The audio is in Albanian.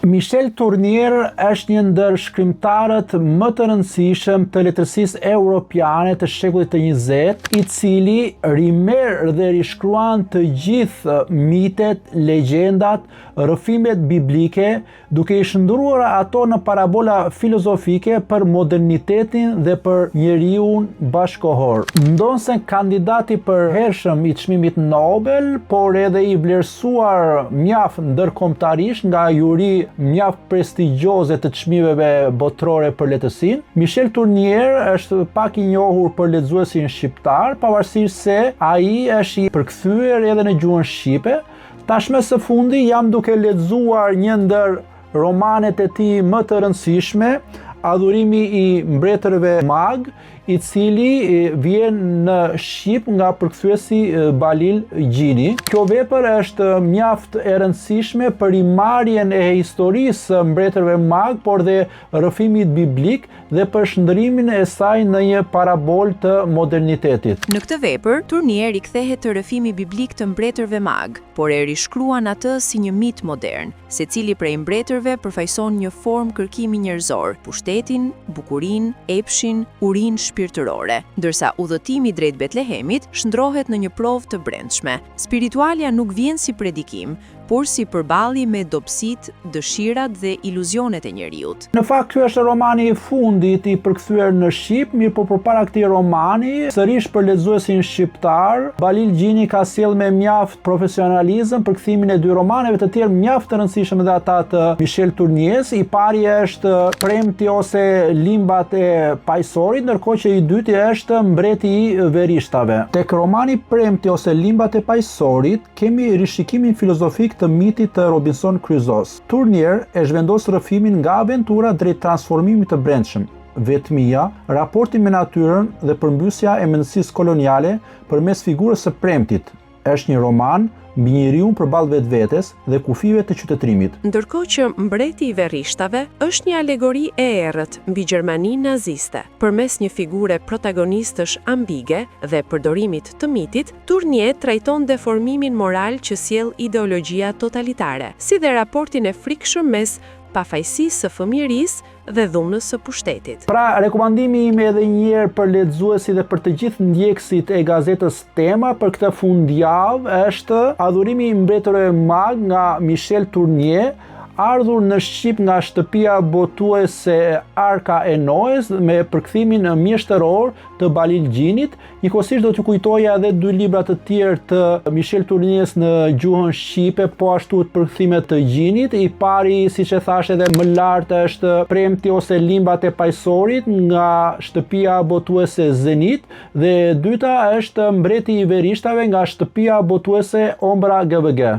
Michel Tournier është një ndër shkrimtarët më të rëndësishëm të letërsisë europiane të shekullit të 20, i cili rimerr dhe rishkruan të gjithë mitet, legjendat, rrëfimet biblike, duke i shndruar ato në parabola filozofike për modernitetin dhe për njeriun bashkohor. Ndonse kandidati për hershëm i çmimit Nobel, por edhe i vlerësuar mjaft ndërkombëtarisht nga juri mjaft prestigjioze të çmimeve botërore për letërsinë, Michel Tournier është pak i njohur për lexuesin shqiptar, pavarësisht se ai është i përkthyer edhe në gjuhën shqipe. Tashmë së fundi jam duke lexuar një ndër romanet e tij më të rëndësishme, Adhurimi i mbretërve mag, i cili vjen në Shqip nga përkthyesi Balil Gjini. Kjo vepër është mjaft e rëndësishme për rimarrjen e historisë së mbretërve mag, por dhe rrëfimit biblik dhe për shndrimin e saj në një parabol të modernitetit. Në këtë vepër, Tournier i kthehet të rrëfimi biblik të mbretërve mag, por e rishkruan atë si një mit modern. Secili prej mbretërve përfaqëson një formë kërkimi njerëzor, pushtetin, bukurinë, epshin, urinë shpirtërore, ndërsa udhëtimi drejt Betlehemit shndrohet në një provë të brendshme. Spiritualja nuk vjen si predikim, por si përballje me dobësitë, dëshirat dhe iluzionet e njeriut. Në fakt, ky është romani i fundit i përkthyer në shqip, mirë po përpara këtij romani, sërish për lexuesin shqiptar, Balil Gjini ka sjell me mjaft profesionalizëm përkthimin e dy romaneve të tjerë mjaft të rëndësishëm dhe ata të Michel Tournier. I pari është Premti ose Limbat e pajësorit, ndërkohë që i dyti është Mbreti i verishtave. Tek romani Premti ose Limbat e pajësorit kemi rishikimin filozofik të mitit të Robinson Crusoe. Tournier e zhvendos rrëfimin nga aventura drejt transformimit të brendshëm, vetmia, raporti me natyrën dhe përmbysja e mendësisë koloniale përmes figurës së Premtit. Është një roman mbi njeriun përballë vetvetes dhe kufive të qytetërimit. Ndërkohë që Mbreti i verrishtave është një alegori e errët mbi Gjermaninë naziste. Përmes një figure protagonistësh ambige dhe përdorimit të mitit, Tournier trajton deformimin moral që sjell ideologjia totalitare, si dhe raportin e frikshëm mes pafajësisë së fëmijërisë dhe dhunës së pushtetit. Pra, rekomandimi im edhe një herë për lexuesit dhe për të gjithë ndjekësit e gazetës Tema për këtë fundjavë është Adhurimi i mbretërve mag nga Michel Tournier, ardhur në Shqip nga shtëpia botuese Arka e Noes me përkthimin mjeshtëror të Balil Gjinit. Njëkohësisht do t'ju kujtoja edhe dy libra të tjerë të Michel Tournier në gjuhën shqipe, po ashtu të përkthimet të Gjinit. I pari, siç e thash edhe më lart, është Premti ose Limbat e pajësorit nga shtëpia botuese Zenit dhe e dyta është Mbreti i verishtave nga shtëpia botuese Ombra GVG.